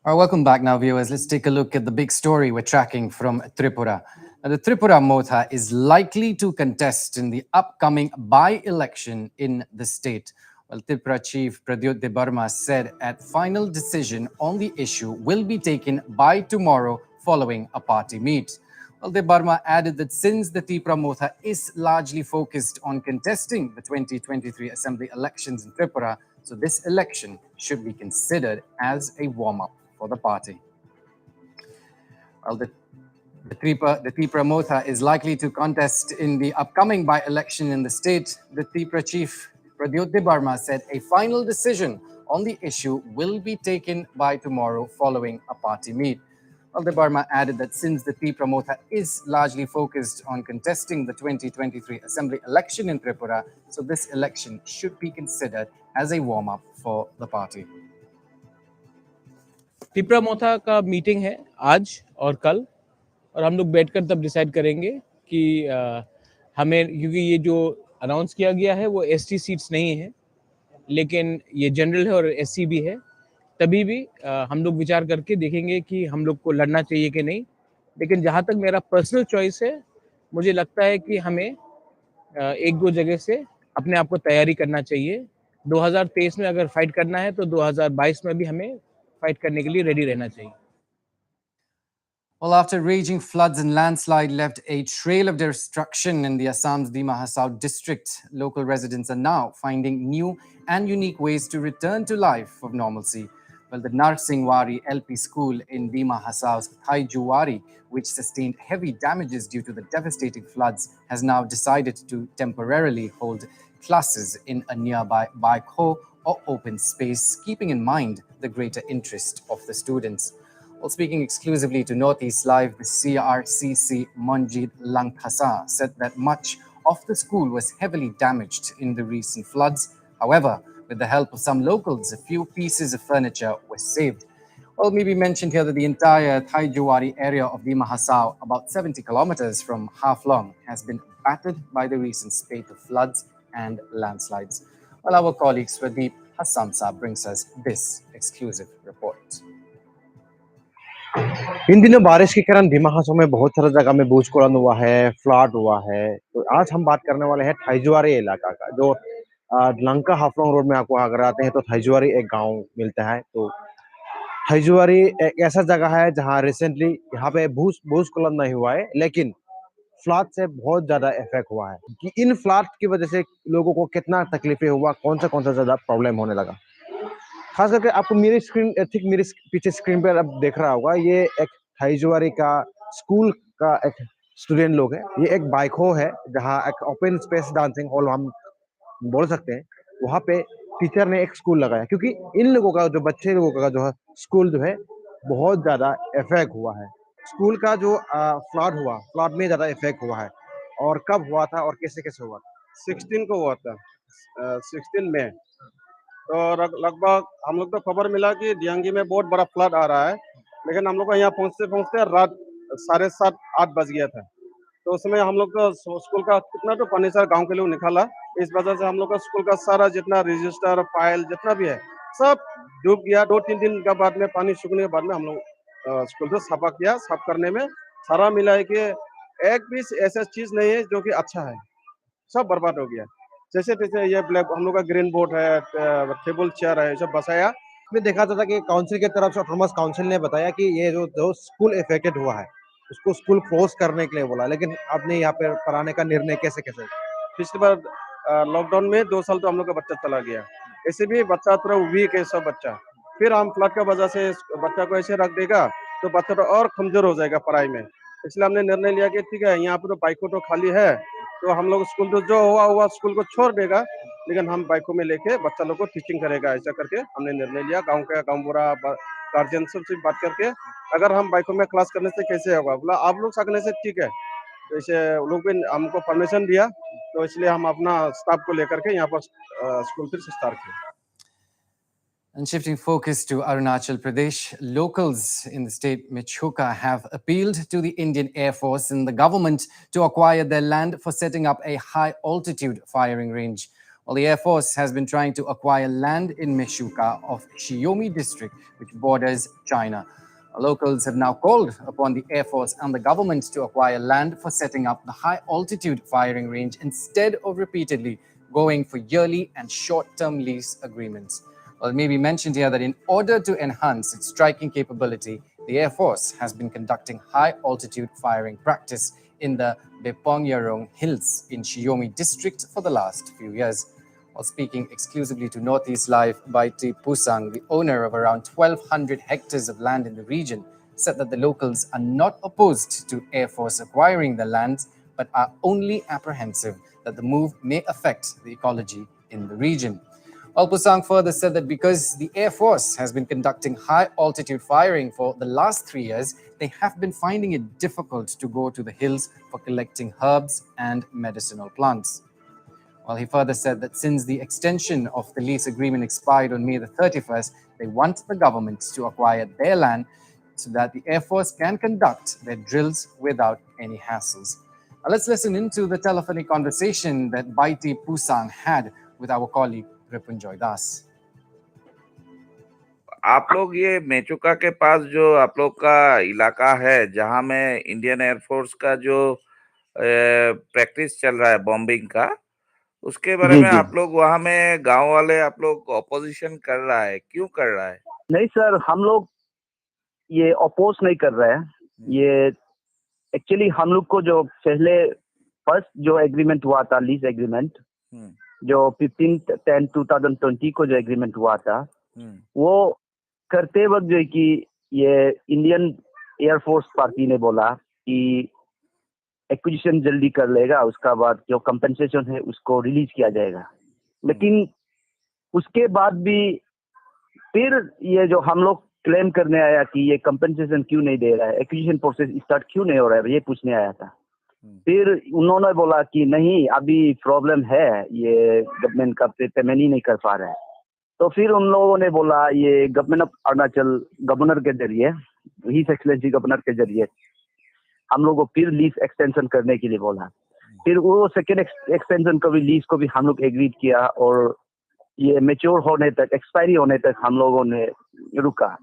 All right, welcome back now, viewers. Let's take a look at the big story we're tracking from Tripura. Now, the Tripura Motha is likely to contest in the upcoming by-election in the state. Well, Tripura Chief Pradyut Debarma said a final decision on the issue will be taken by tomorrow following a party meet. Well, Debarma added that since the Tripura Motha is largely focused on contesting the 2023 assembly elections in Tripura, so this election should be considered as a warm-up for the party. Well, the Tripura Motha is likely to contest in the upcoming by-election in the state. The Tripura Chief Pradyut Debarma said a final decision on the issue will be taken by tomorrow following a party meet. Well, Debarma added that since the Tripura Motha is largely focused on contesting the 2023 assembly election in Tripura, so this election should be considered as a warm-up for the party. Tripura मोथा का meeting है आज और कल और हम लोग बैठकर तब डिसाइड करेंगे कि हमें, क्योंकि ये जो अनाउंस किया गया है वो एसटी सीट्स नहीं है, लेकिन ये जनरल है और एससी भी है, तभी भी हम लोग विचार करके देखेंगे कि हम लोग को लड़ना चाहिए कि नहीं। लेकिन जहाँ तक मेरा पर्सनल चॉइस है, मुझे लगता है कि हमें एक दो जगह से अपने आप को तैयारी करना चाहिए। 2023 में अगर फाइट करना है तो 2022 में भी हमें फाइट करने के लिए रेडी रहना चाहिए। Well, after raging floods and landslide left a trail of destruction in the Assam's Dima Hasao district, local residents are now finding new and unique ways to return to life of normalcy. Well, the Narsingwari LP school in Dima Hasao's Thaijuwari, which sustained heavy damages due to the devastating floods, has now decided to temporarily hold classes in a nearby baikho or open space, keeping in mind the greater interest of the students. Well, speaking exclusively to Northeast Live, the CRCC Manjit Langkhasa said that much of the school was heavily damaged in the recent floods. However, with the help of some locals, a few pieces of furniture were saved. Well, maybe mentioned here that the entire Thaijuwari area of Dima Hasao, about 70 kilometers from Haflong, has been battered by the recent spate of floods and landslides. Well, our colleague Swadeep Hassamsa brings us this exclusive report. इन दिनों बारिश के कारण धीमा हासों में बहुत सारा जगह में भूस्खलन हुआ है, फ्लड हुआ है। तो आज हम बात करने वाले हैं थाईजुवारी इलाका का, जो लंका हाफलोंग रोड में आपको अगर आते हैं तो थाईजुवारी एक गांव मिलता है। तो थाईजुवारी एक ऐसा जगह है जहां रिसेंटली यहाँ पे भूस्खलन नहीं हुआ है, लेकिन फ्लड से बहुत ज्यादा इफेक्ट हुआ है। कि इन फ्लड की वजह से लोगों को कितना तकलीफें हुआ, कौन सा ज्यादा प्रॉब्लम होने लगा। खास करके आपको मेरी स्क्रीन ठीक मेरे पीछे स्क्रीन पर अब देख रहा होगा, ये एक थाईजुवारी का स्कूल का एक स्टूडेंट लोग है। ये एक बाइको है जहाँ एक ओपन स्पेस डांसिंग हॉल हम बोल सकते हैं, वहाँ पे टीचर ने एक स्कूल लगाया, क्योंकि इन लोगों का जो बच्चे लोगों का जो है स्कूल जो है बहुत ज्यादा इफेक्ट हुआ है। स्कूल का जो फ्लड में ज्यादा इफेक्ट हुआ है। और कब हुआ था और कैसे कैसे हुआ था? 16 को हुआ था, 16 में। तो लगभग हम लोग को खबर मिला कि दियांगी में बहुत बड़ा फ्लड आ रहा है, लेकिन हम लोग को यहाँ पहुँचते पहुँचते रात 7:30-8 बज गया था। तो उसमें हम लोग को स्कूल का कितना तो फर्नीचर गांव के लोग निकाला। इस वजह से हम लोग का स्कूल का सारा जितना रजिस्टर फाइल जितना भी है सब डूब गया। 2-3 दिन के बाद में पानी सूखने के बाद में हम लोग स्कूल को साफा किया। साफ करने में सारा मिला है कि एक भी ऐसा चीज नहीं है जो कि अच्छा है, सब बर्बाद हो गया। जैसे तैसे ये ब्लैक हम लोग का ग्रीन बोर्ड है, टेबल चेयर है, सब बसाया। में देखा जाता कि काउंसिल की तरफ से ऑटोनमस काउंसिल ने बताया कि ये जो स्कूल इफेक्टेड हुआ है उसको स्कूल क्लोज करने के लिए बोला, लेकिन आपने यहाँ पे पढ़ाने का निर्णय कैसे कैसे? पिछली बार लॉकडाउन में 2 साल तो हम लोग का बच्चा चला गया, ऐसे भी बच्चा थोड़ा वीक है सब बच्चा। फिर हम फ्लड का वजह से बच्चा को ऐसे रख देगा तो बच्चा तो और कमजोर हो जाएगा पढ़ाई में। इसलिए हमने निर्णय लिया कि ठीक है, यहाँ पर तो बाइको तो खाली है, तो हम लोग स्कूल तो जो हुआ स्कूल को छोड़ देगा, लेकिन हम बाइकों में लेके बच्चा लोग को टीचिंग करेगा। ऐसा करके हमने निर्णय लिया। गाँव पूरा गार्जियन से बात करके, अगर हम बाइकों में क्लास करने से कैसे होगा, बोला आप लोग सकने से ठीक है। तो इसे लोग भी हमको परमिशन दिया, तो इसलिए हम अपना स्टाफ को लेकर के यहाँ पर स्कूल फिर से स्टार्ट किया। And shifting focus to Arunachal Pradesh, locals in the state Michoka have appealed to the Indian Air Force and the government to acquire their land for setting up a high-altitude firing range. Well, the Air Force has been trying to acquire land in Michoka of Shiomi district, which borders China. Locals have now called upon the Air Force and the government to acquire land for setting up the high-altitude firing range instead of repeatedly going for yearly and short-term lease agreements. Well, it may be mentioned here that in order to enhance its striking capability, the Air Force has been conducting high-altitude firing practice in the Bepongyarong Hills in Shiomi district for the last few years. While speaking exclusively to Northeast Live, Baiti Pusang, the owner of around 1,200 hectares of land in the region, said that the locals are not opposed to Air Force acquiring the lands, but are only apprehensive that the move may affect the ecology in the region. While Pusang further said that because the Air Force has been conducting high-altitude firing for the last 3 years, they have been finding it difficult to go to the hills for collecting herbs and medicinal plants. While he further said that since the extension of the lease agreement expired on May the 31st, they want the government to acquire their land so that the Air Force can conduct their drills without any hassles. Let's listen into the telephonic conversation that Baiti Pusang had with our colleague Ripunjoy Das. आप लोग ये मेचुका के पास जो आप लोग का इलाका है जहां में इंडियन एयरफोर्स का जो प्रैक्टिस चल रहा है बॉम्बिंग का, उसके बारे जी में जी आप लोग वहां में गांव वाले आप लोग ऑपोजिशन कर रहा है, क्यों कर रहा है? नहीं सर, हम लोग ये अपोज नहीं कर रहे हैं। ये एक्चुअली हम लोग को जो पहले फर्स्ट जो एग्रीमेंट हुआ था, लीज एग्रीमेंट, जो 15/10/2020 को जो एग्रीमेंट हुआ था, वो करते वक्त जो है कि ये इंडियन एयरफोर्स पार्टी ने बोला कि एक्विजिशन जल्दी कर लेगा, उसका बाद जो कंपनसेशन है उसको रिलीज किया जाएगा। लेकिन उसके बाद भी फिर ये जो हम लोग क्लेम करने आया कि ये कंपनसेशन क्यों नहीं दे रहा है, एक्विजिशन प्रोसेस स्टार्ट क्यों नहीं हो रहा है, ये पूछने आया था। फिर उन्होंने बोला कि नहीं, अभी प्रॉब्लम है, ये गवर्नमेंट का पेमेंट ही नहीं कर पा रहा है। तो फिर उन लोगों ने बोला ये गवर्नमेंट ऑफ अरुणाचल गवर्नर के जरिए, हिज एक्सीलेंसी गवर्नर के जरिए हम लोग को फिर लीज एक्सटेंशन करने के लिए बोला। फिर वो सेकेंड एक्सटेंशन को भी, लीज को भी हम लोग एग्री किया और ये मेच्योर होने तक, एक्सपायरी होने तक हम लोगों ने रुका।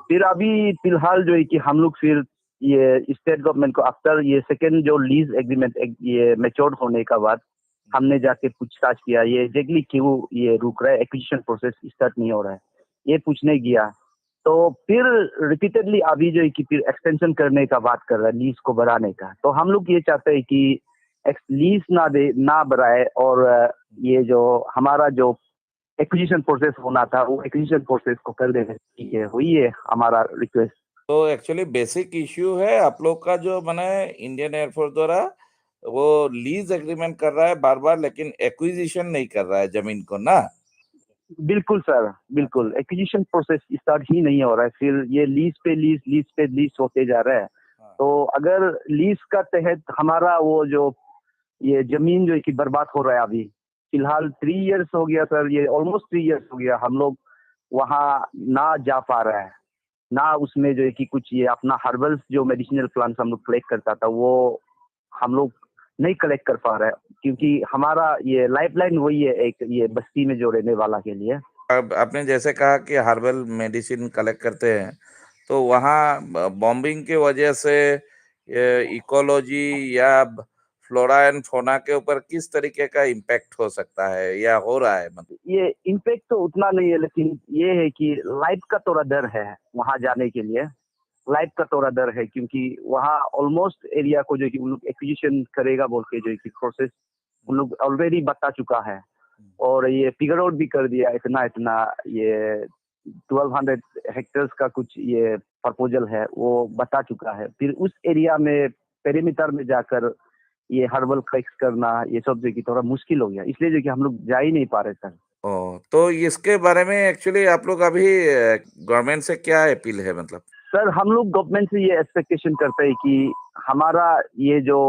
फिर अभी फिलहाल जो है कि हम लोग फिर ये स्टेट गवर्नमेंट को आफ्टर ये सेकेंड जो लीज एग्रीमेंट ये मेच्योर होने का बाद हमने जाके पूछताछ किया, ये एग्जैक्टली क्यों ये रुक रहा है, एक्विजिशन प्रोसेस स्टार्ट नहीं हो रहा है, ये पूछने गया। तो फिर रिपीटेडली अभी जो है कि फिर एक्सटेंशन करने का बात कर रहा है, लीज को बढ़ाने का। तो हम लोग ये चाहते हैं कि लीज ना बढ़ाए और ये जो हमारा जो एक्विजिशन प्रोसेस होना था वो एक्विजिशन प्रोसेस को कर देने चाहिए, वही है हमारा रिक्वेस्ट। तो एक्चुअली बेसिक इश्यू है आप लोग का जो माने इंडियन एयरफोर्स द्वारा वो लीज एग्रीमेंट कर रहा है बार बार, लेकिन एक्विजिशन नहीं कर रहा है जमीन को ना। बिल्कुल सर, बिल्कुल एक्विजिशन प्रोसेस स्टार्ट ही नहीं हो रहा है, फिर ये लीज पे लीज होते जा रहा है। तो अगर लीज का तहत हमारा वो जो ये जमीन जो है कि बर्बाद हो रहा है, अभी फिलहाल 3 इयर्स हो गया सर, ये ऑलमोस्ट 3 इयर्स हो गया हम लोग वहाँ ना जा पा रहा है, ना उसमें जो है कि कुछ ये अपना हर्बल्स जो मेडिसिनल प्लांट्स हम लोग कलेक्ट करता था वो हम लोग नहीं कलेक्ट कर पा रहे हैं, क्योंकि हमारा ये लाइफलाइन वही है एक ये बस्ती में जो रहने वाला के लिए। अब आपने जैसे कहा कि हर्बल मेडिसिन कलेक्ट करते हैं, तो वहाँ बॉम्बिंग की वजह से इकोलॉजी या फ्लोरा एंड फौना के ऊपर किस तरीके का इम्पैक्ट हो सकता है या हो रहा है? मतलब ये इम्पैक्ट तो उतना नहीं है, लेकिन ये है कि लाइफ का थोड़ा डर है वहाँ जाने के लिए, लाइफ का थोड़ा डर है, क्योंकि वहाँ ऑलमोस्ट एरिया को जो कि उन लोग एक्विजिशन करेगा बोल के जो कि प्रोसेस उन लोग ऑलरेडी बता चुका है और ये फिगर आउट भी कर दिया, इतना ये 1200 हेक्टेयर्स का कुछ ये प्रपोजल है वो बता चुका है। फिर उस एरिया में पेरीमीटर में जाकर ये हर्बल कलेक्ट करना ये सब जो कि थोड़ा मुश्किल हो गया, इसलिए जो कि हम लोग जा ही नहीं पा रहे सर। तो इसके बारे में एक्चुअली आप लोग अभी गवर्नमेंट से क्या अपील है? मतलब सर हम लोग गवर्नमेंट से ये एक्सपेक्टेशन करते हैं कि हमारा ये जो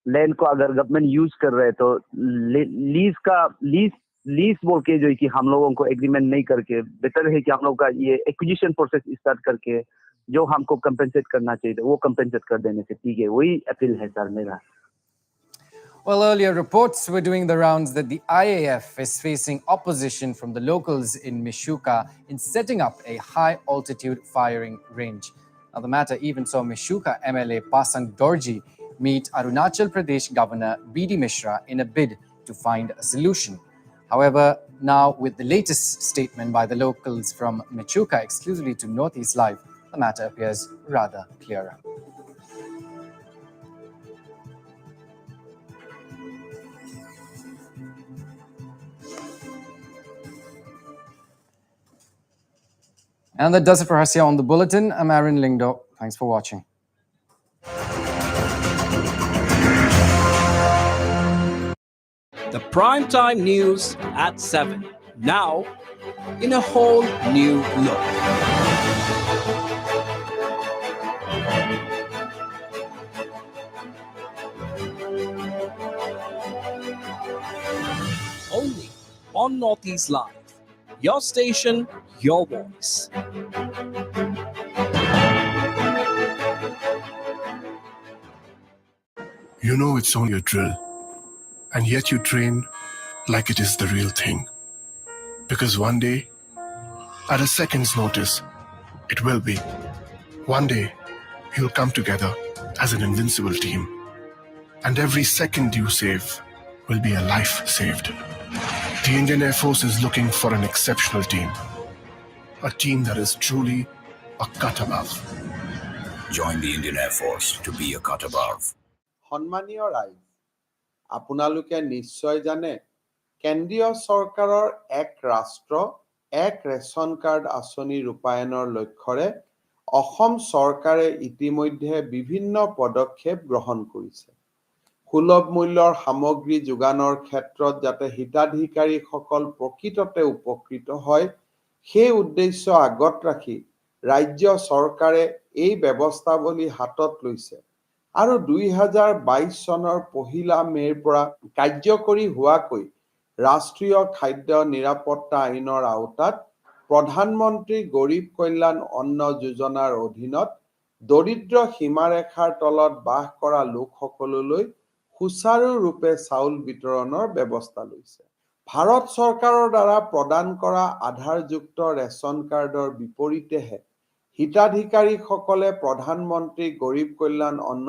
लैंड को अगर गवर्नमेंट यूज कर रहे हैं तो लीज बोल के जो है कि हम लोगों को एग्रीमेंट नहीं करके बेटर है कि हम लोग का ये एक्विजिशन प्रोसेस स्टार्ट करके जो हमको कंपेंसेट करना चाहिए वो कंपेंसेट कर देने से ठीक है, वही अपील है सर मेरा। Well, earlier reports were doing the rounds that the IAF is facing opposition from the locals in Mishuka in setting up a high-altitude firing range. Now, the matter even saw Mishuka MLA Pasang Dorji meet Arunachal Pradesh Governor B.D. Mishra in a bid to find a solution. However, now with the latest statement by the locals from Michuka exclusively to Northeast Live, the matter appears rather clearer. And that does it for us here on the Bulletin. I'm Aaron Lingdo. Thanks for watching. The primetime news at 7. Now, in a whole new look. Only on Northeast Live. Your station, your voice. You know it's only a drill, and yet you train like it is the real thing. Because one day, at a second's notice, it will be. One day, you'll come together as an invincible team, and every second you save will be a life saved. The Indian Air Force is looking for an exceptional team, a team that is truly a cut above. Join the Indian Air Force to be a cut above. সন্মানীয় ৰাইজ, আপোনালোকে নিশ্চয় জানে কেন্দ্ৰীয় চৰকাৰৰ এক ৰাষ্ট্ৰ এক ৰেচন কাৰ্ড আঁচনি ৰূপায়ণৰ লক্ষ্যৰে অসম চৰকাৰে ইতিমধ্যে বিভিন্ন পদক্ষেপ গ্ৰহণ কৰিছে। সুলভ মূল্যৰ সামগ্ৰী যোগানৰ ক্ষেত্ৰত যাতে হিতাধিকাৰীসকল প্ৰকৃততে উপকৃত হয়, সেই উদ্দেশ্য আগত ৰাখি ৰাজ্য চৰকাৰে এই ব্যৱস্থাৱলী হাতত লৈছে আৰু 2022 চনৰ 1 মে'ৰ পৰা কাৰ্যকৰী হোৱাকৈ ৰাষ্ট্ৰীয় খাদ্য নিৰাপত্তা আইনৰ আওতাত প্ৰধানমন্ত্ৰী গৰীব কল্যাণ অন্ন যোজনাৰ অধীনত দৰিদ্ৰ সীমাৰেখাৰ তলত বাস কৰা লোকসকললৈ সুচাৰুৰূপে চাউল বিতৰণৰ ব্যৱস্থা লৈছে। ভাৰত চৰকাৰৰ দ্বাৰা প্ৰদান কৰা আধাৰযুক্ত ৰেচন কাৰ্ডৰ বিপৰীতেহে হিতাধিকাৰীসকলে প্ৰধানমন্ত্ৰী গৰীব কল্যাণ অন্ন